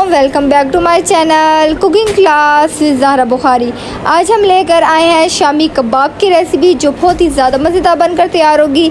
Welcome back to my channel cooking class with Zahra Bukhari. आज हम लेकर आए हैं शामी कबाब की रेसिपी जो बहुत ही ज़्यादा मज़ेदार बनकर तैयार होगी।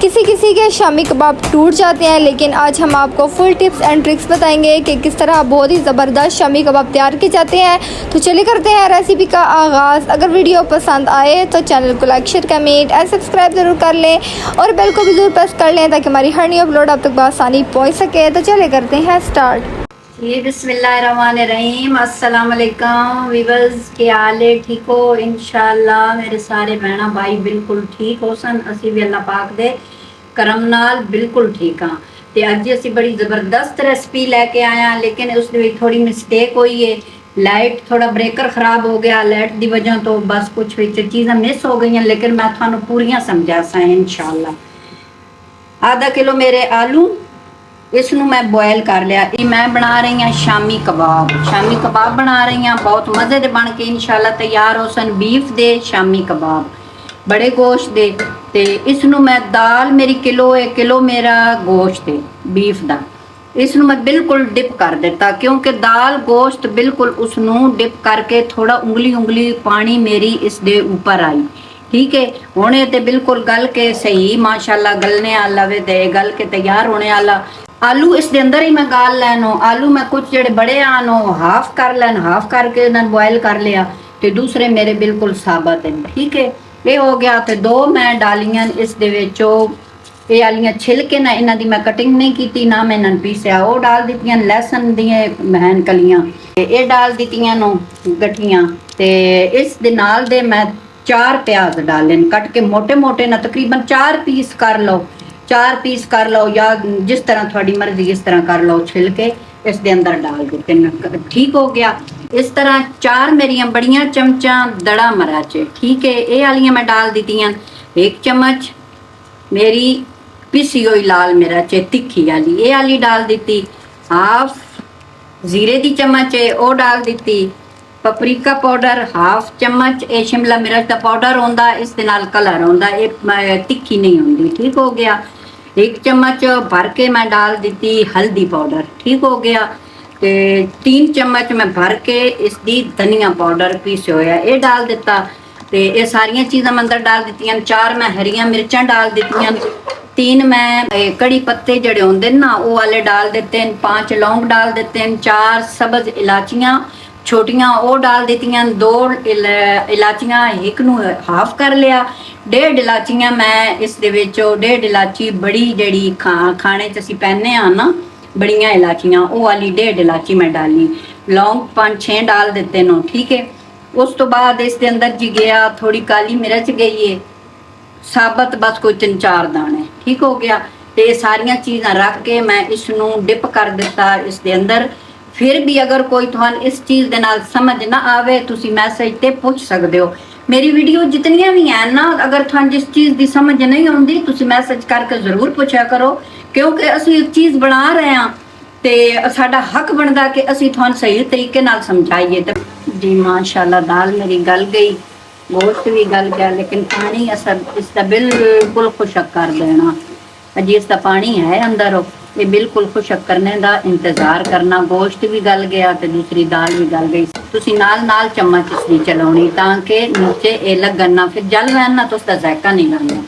किसी किसी के शामी कबाब टूट जाते हैं, लेकिन आज हम आपको फुल टिप्स एंड ट्रिक्स बताएंगे कि किस तरह बहुत ही ज़बरदस्त शामी कबाब तैयार किए जाते हैं। तो चलिए करते हैं रेसिपी का आगाज़। अगर वीडियो पसंद आए तो चैनल को like share comment and subscribe ज़रूर कर लें और बेल को भी ज़रूर प्रेस कर लें ताकि हमारी हर न्यू अपलोड आप तक बआसानी पहुँच सके। तो चलिए करते हैं स्टार्ट। जी बिस्मिल्लाहिर्रहमानिर्रहीम। अस्सलाम वालेकुम वीवर्स, के हाल है? ठीक हो? इंशाअल्लाह मेरे सारे बहना भाई बिल्कुल ठीक हो सन। असी भी अल्लाह पाक दे करम नाल बिल्कुल ठीक हाँ। ते अज असी बड़ी ज़बरदस्त रेसिपी लैके आए हैं, लेकिन उस थोड़ी मिस्टेक हुई है। लाइट थोड़ा ब्रेकर खराब हो गया, लाइट की वजह तो बस कुछ चीज़ां मिस हो गई, लेकिन मैं थानू पूरियां समझा सा इंशाअल्लाह। आधा किलो मेरे आलू इसनू मैं बॉयल कर लिया। ये मैं बना रही हाँ शामी कबाब बना रही हाँ। बहुत मज़े दे बन के इंशाल्लाह तैयार हो सन। बीफ दे शामी कबाब बड़े गोश्त दे। ते इसनू मैं दाल मेरी किलो मेरा गोश्त है बीफ दा। इसनू मैं बिल्कुल डिप कर दिता, क्योंकि दाल गोश्त बिल्कुल उसनू डिप करके थोड़ा उंगली पानी मेरी इस दे ऊपर आई। ठीक है, होने ते बिल्कुल गल के सही माशाल्लाह गलने वाला वे ते गल के तैयार होने वाला। आलू इस दे अंदर ही मैं गाल लैनो। आलू मैं कुछ जेड़े बड़े आनो हाफ कर लैन, हाफ करके उन्हें बॉयल कर लिया। ते दूसरे मेरे बिल्कुल साबत हैं। ठीक है, ये हो गया। ते दो मैं डालियां इस दे विचो ये आलियां छिलके ना, इन्हां दी मैं कटिंग नहीं की ना मैं इन्हां पीसिया। वो डाल दित्तियां लहसुन दी महन कलियां, ये डाल दित्तियां नो गठियां। ते इस दे नाल दे मैं 4 प्याज डाले कट के मोटे मोटे ना, तकरीबन 4 पीस कर लो। 4 पीस कर लो या जिस तरह थोड़ी मर्जी इस तरह कर लो। छिलके इस दे अंदर डाल देते। ठीक हो गया। इस तरह 4 मेरियां बड़ियां चमचा दड़ा मराचे। ठीक है, ये आलियां मैं डाल दित्तियां। 1 चम्मच मेरी पिसी हुई लाल मिर्च तिखी वाली ये आली डाल दी। हाफ जीरे दी चम्मच है वो डाल दी। पपरीका पाउडर हाफ चम्मच, ये शिमला मिर्च का पाउडर होंदा, इस दे नाल कलर होंदा, ये तिखी नहीं होंदी। ठीक हो गया। 1 चम्मच भर के मैं डाल दी हल्दी पाउडर। ठीक हो गया। ते 3 चम्मच मैं भर के इसकी धनिया पाउडर पीसे होया ये डाल दिता। ते ये सारिया चीज़ां मैं अंदर डाल दित्तियां। 4 मैं हरिया मिर्चां डाल दित्तियां। 3 मैं कड़ी पत्ते जड़े होंदे ना वो वाले डाल देते हैं। 5 लौंग डाल देते हैं। 4 सब्ज इलाचियाँ छोटियां वो डाल दित्तियां। 2 इलाचियाँ एक नू हाफ कर लिया। 1.5 इलाचियाँ मैं इस दे विचों 1.5 इलाची बड़ी जड़ी खाने च असीं पैने आ ना बड़ियां इलाचियाँ वो वाली 1.5 इलाची मैं डाली। लौंग 5-6 डाल देते नो। ठीक है, उस तो बाद इस दे अंदर जी गया थोड़ी काली मिर्च गई है साबत, बस कोई 3-4 दाने। ठीक हो गया। ते सारिया चीज़ां रख के मैं इसनू डिप कर दिता इस दे अंदर। फिर भी अगर कोई तुहान इस चीज़ दे नाल समझ ना आवे तुसी मैसेज ते पूछ सकते हो। मेरी वीडियो जितनियां भी हैं ना, अगर तुहान जिस चीज़ की समझ नहीं आती तुसी मैसेज करके ज़रूर पूछा करो, क्योंकि असी एक चीज़ बना रहे हैं ते साडा हक बनता कि असी तुहान सही तरीके नाल समझाइए। तो जी माशाल्लाह दाल मेरी गल गई, गोश्त भी गल गया, लेकिन पानी इसका बिल्कुल खुशक कर देना। अजी इसका पानी है अंदर, ये बिल्कुल खुशक करने का इंतजार करना। गोश्त भी गल गया तो दूसरी दाल भी गल गई। तुसी नाल चम्मच इसकी चलानी ताकि नीचे ये लगन ना, फिर जल वैन ना तो उसका जायका नहीं लगना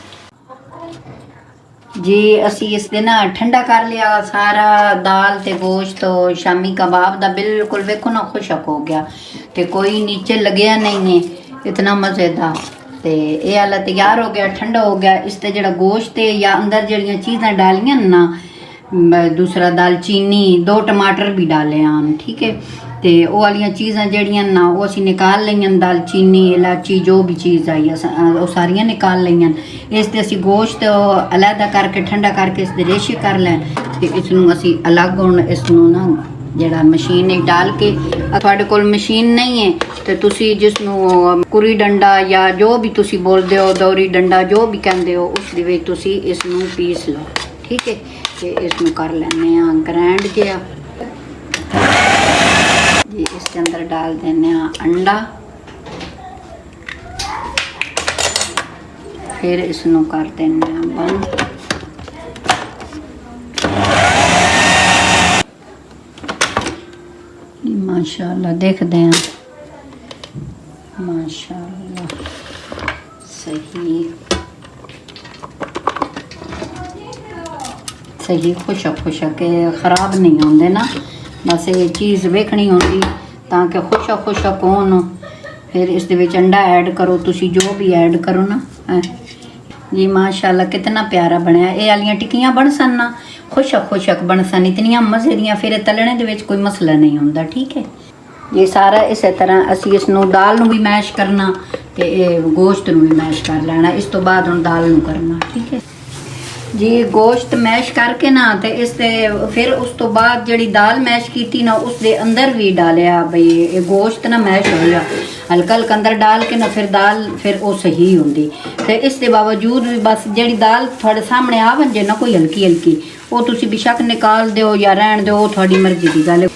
जी। असी इस दिन ठंडा कर लिया सारा दाल ते गोश्त। तो शामी कबाब दा बिल्कुल वेखो ना खुशक हो गया, ते कोई नीचे लगे नहीं है, इतना मज़ेदार। ते ये आला तैयार हो गया, ठंडा हो गया। इसते जड़ा गोश्त है या अंदर जड़ियाँ चीज़ां डालियां ना, दूसरा दालचीनी 2 टमाटर भी डाले आन। ठीक है, ते वो वालियां चीज़ां जड़ियां ना वो असी निकाल लियां। दालचीनी इलाची जो भी चीज़ आई वो सारियां निकाल लियां। इसते असी गोश्त अलहदा करके ठंडा करके इस रेशे कर लें। ते इसनू असी अलग हुण इसनू ना जड़ा मशीन डाल के, तुहाडे कोल मशीन नहीं है तो तुसी जिसनू कुरी डंडा या जो भी तुसी बोलते हो, दौरी डंडा जो भी कहते हो, उस दे विच तुसी इसनू पीस लो। ठीक है, ते इसनू कर लेने ग्रैंड जिहा जी। इसके अंदर डाल देने अंडा, फिर इसनू कर देने बंद। माशाल्लाह देखते हैं। माशाल्लाह सही सही खुशक के खराब नहीं होंगे ना, बस ये चीज़ वेखनी होती ताकि खुशक होन। फिर इस दे विच अंडा ऐड करो, तुसी जो भी ऐड करो ना। जी माशाल्लाह कितना प्यारा बनया। ये आलियां टिक्कियां बन सन ना, खुशक बन सन, इतनियां मज़े दियां। फिर तलने दे विच कोई मसला नहीं होंदा। ठीक है, ये सारा इस तरह असी इसनूं दाल नूं भी मैश करना ते गोश्त नूं भी मैश कर लेना। इस तो बाद हुण दाल नूं करना। ठीक है जी, गोश्त मैश करके ना ते इस ते फिर उस तो बाद जड़ी दाल मैश कीती ना उस दे अंदर भी डालिया बई ये गोश्त ना मैश होया हल्का हल्का अंदर डाल के ना, फिर दाल फिर वो सही होंदी। ते इस दे बावजूद भी बस जड़ी दाल थोड़े सामने आ वंजे ना कोई हल्की वो तुसी बेशक निकाल दो या रहन दो, वो थोड़ी मर्जी की गल है।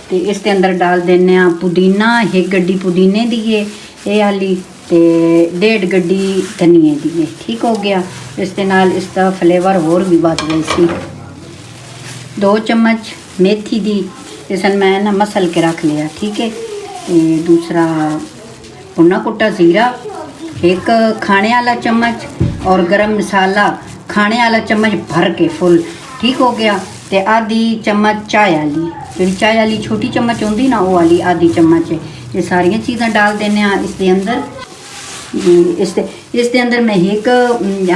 ते इस दे अंदर डाल देने पुदीना, एक गड्डी पुदीने दी है ये आली ते 1.5 गड्डी धनिए दी है। ठीक हो गया। इस दे नाल इसका फ्लेवर होर भी बच गई सी। 2 चम्मच मेथी दी इसन मैं ना मसल के रख लिया। ठीक है, दूसरा भुना कुट्टा ज़ीरा, एक खाने वाला चम्मच और गरम मसाला खाने वाला चम्मच भर के फुल। ठीक हो गया। ते आधी चम्मच चाय वाली, जी चाय वाली छोटी चम्मच होंगी ना, वो वाली आधी चम्मच है। ये सारिया चीज़ां डाल देने इस दे अंदर। इस दे अंदर मैं एक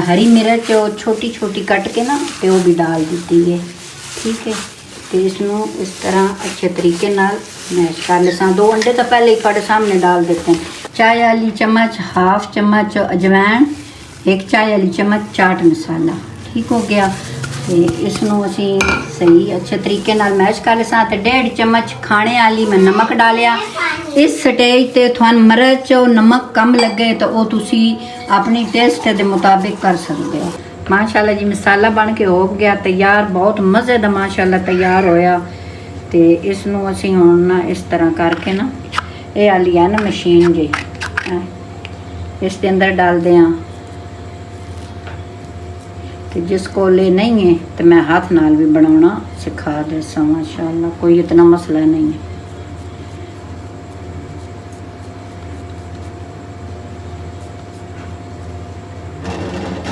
हरी मिर्च छोटी छोटी कट के ना ते वो भी डाल दी है। ठीक है, तो इसनों इस तरह अच्छे तरीके नाल मैश कर लें। 2 अंडे तो पहले ही थोड़े सामने डाल देते हैं। चाय वाली चम्मच, हाफ चम्मच अजवैन, 1 चाय वाली चम्मच चाट मसाला। ठीक हो गया। तो इसनों असी सही अच्छे तरीके नाल मैश कर लें। 1.5 चम्मच खाने वाली मैं नमक डालिया। इस स्टेज ते थानू मिर्च और नमक कम लगे तो वो तुसी अपनी टेस्ट के मुताबिक कर सकते हो। माशाल्लाह जी मसाला बन के हो गया तैयार, बहुत मज़े दा माशाल्लाह तैयार होया। तो इसनों असी हुण ना इस तरह करके ना ये आली है ना मशीन जी, इस दे अंदर डाल दें। तो जिस कोले नहीं है तो मैं हाथ नाल भी बनाना सिखा देसा। माशाल्लाह कोई इतना मसला नहीं है।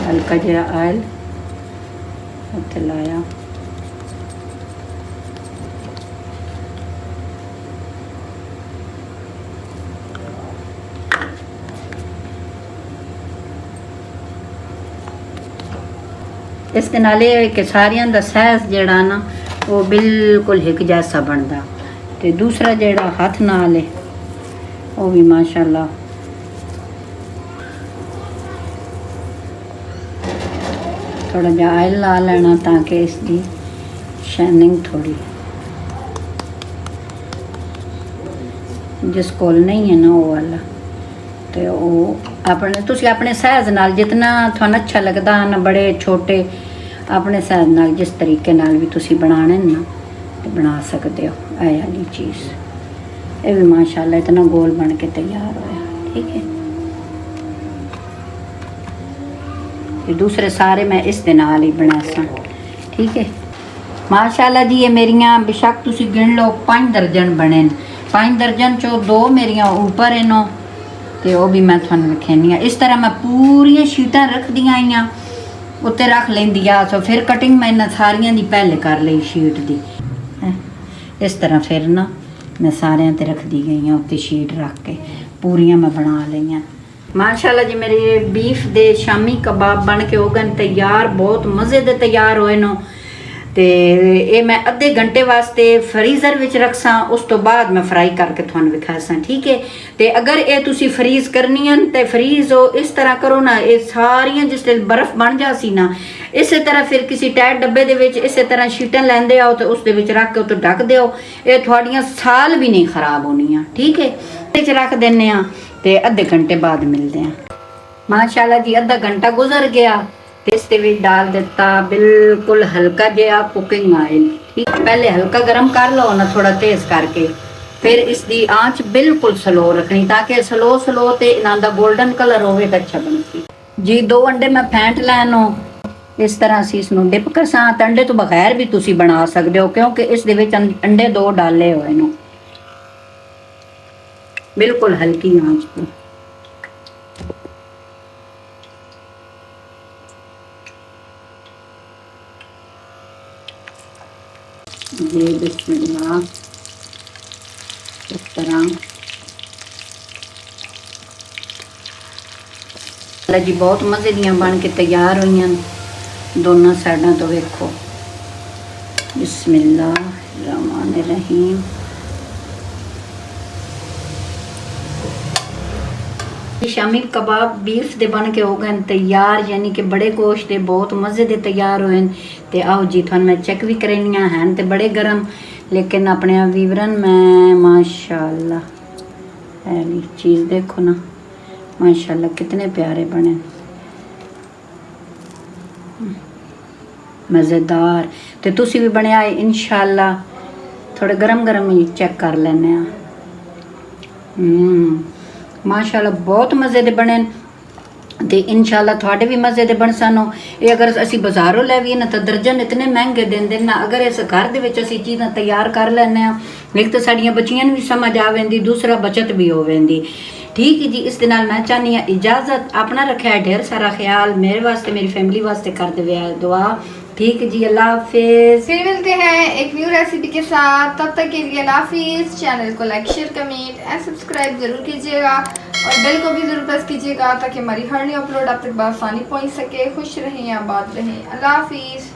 हल्का जहा ऑयल उत्ते लाया। इस दे नाल कि सारियां दा साइज जेड़ा ना वो बिल्कुल एक जैसा बनता। तो दूसरा जेड़ा हाथ नाल है वो भी माशाल्लाह थोड़ा जहा ऑयल ला लेना ताकि इसकी शाइनिंग थोड़ी, जिस कोल नहीं है ना वो वाला, तो वो अपने तुसी अपने साइज नाल जितना थानू अच्छा लगता ना, बड़े छोटे अपने साइज नाल जिस तरीके नाल भी तुसी बनाने ना तो बना सकते हो। ये वाली चीज़ ये भी माशाल्लाह इतना गोल बन के तैयार होया। ठीक है, ये दूसरे सारे मैं इस दे नाल ही बना सा। ठीक है माशाल्लाह जी। ये मेरियां बेशक तुसी गिन लो 5 दर्जन बने। 5 दर्जन चो 2 मेरियां ऊपर इनो ते वो भी मैं थानू रखनी। इस तरह मैं पूरी शीटां रख दियां आईयां उत्ते रख लेंदी आ। तो फिर कटिंग मैं इन्हां सारियां दी पहले कर ली शीट दी। इस तरह फिर ना मैं सारियां ते रख दी गई उत्ते शीट रख के पूरियां मैं बना लईयां। माशाल्लाह जी मेरे बीफ दे शामी कबाब बन के हो गए तैयार, बहुत मज़े दे तैयार होए नो। तो ये मैं अद्धे घंटे वास्ते फ्रीज़र विच रखसा, उस तो बाद मैं फ्राई करके थानू विखासा। ठीक है, तो अगर ये तुसी फ्रीज़ करनी है तो फ्रीज़ हो इस तरह करो ना, ये सारियां जिस बर्फ बन जासी ना इस तरह फिर किसी टाइट डब्बे दे विच इस तरह शीटां लैंदे आओ तो उस दे विच रख के उतो ढक दिओ। ये थोड़ियां साल भी नहीं खराब होनियां। ठीक है, इस रख देने ते अद्धे घंटे बाद मिलते हैं। माशाल्लाह जी अद्धा घंटा गुजर गया तो इस ते भी डाल दिता बिल्कुल हल्का जहा कुकिंग ऑयल। ठीक, पहले हल्का गर्म कर लो ना थोड़ा तेज करके, फिर इसकी आंच बिल्कुल स्लो रखनी ताकि स्लो ते इन्हां दा गोल्डन कलर होवे तो अच्छा बनती जी। 2 अंडे मैं फेंट लैनो इस तरह असीं इसनूं डिप करसां। अंडे तो बगैर भी तुसी बना सकते हो क्योंकि इस दे विच अंडे 2 डाले होए नो। बिल्कुल हल्की आंच पे। ये बिस्मिल्लाह इस तरह जी बहुत मज़े दियां बन के तैयार हुई दोनों साइडों तो वेखो। बिस्मिल्लाहिर्रहमानिर्रहीम। शामी कबाब बीफ दे बन के हो गए तैयार, यानी कि बड़े गोश्त दे बहुत मज़े दे तैयार होए। ते आओ जी थानू मैं चेक भी करनियां हैं ते बड़े गर्म, लेकिन अपने वीवरन में माशाल्लाह है चीज़ देखो ना, माशाल्लाह कितने प्यारे बने, मज़ेदार। तो तुसी भी बने आए इंशाल्लाह, थोड़े गरम गरम ही चेक कर लेने। माशाल्लाह बहुत मज़े दे बने ते इंशाल्लाह थोड़े भी मज़े दे बन सानो। ये अगर असी बाजारों लैवीए ना तो दर्जन इतने महंगे देंदे ना, अगर इस घर दे विच असी चीज़ां तैयार कर लैने एक तो साड़ियां बच्चियां भी समझ आ वेंदी, दूसरा बचत भी हो वेंदी। ठीक है जी, इस दे नाल मैं चाहनी हां इजाजत। अपना रखा है ढेर सारा ख्याल, मेरे वास्ते मेरी फैमिली वास्ते कर दे दुआ। ठीक है जी, अल्लाह हाफिज। फिर मिलते हैं एक न्यू रेसिपी के साथ, तब तक के लिए अल्लाह हाफिज। चैनल को like share comment and subscribe जरूर कीजिएगा और बेल को भी जरूर प्रेस कीजिएगा ताकि हमारी हर न्यू अपलोड आप तक बआसानी पहुंच सके। खुश रहें, आबाद रहें, अल्लाह हाफिज।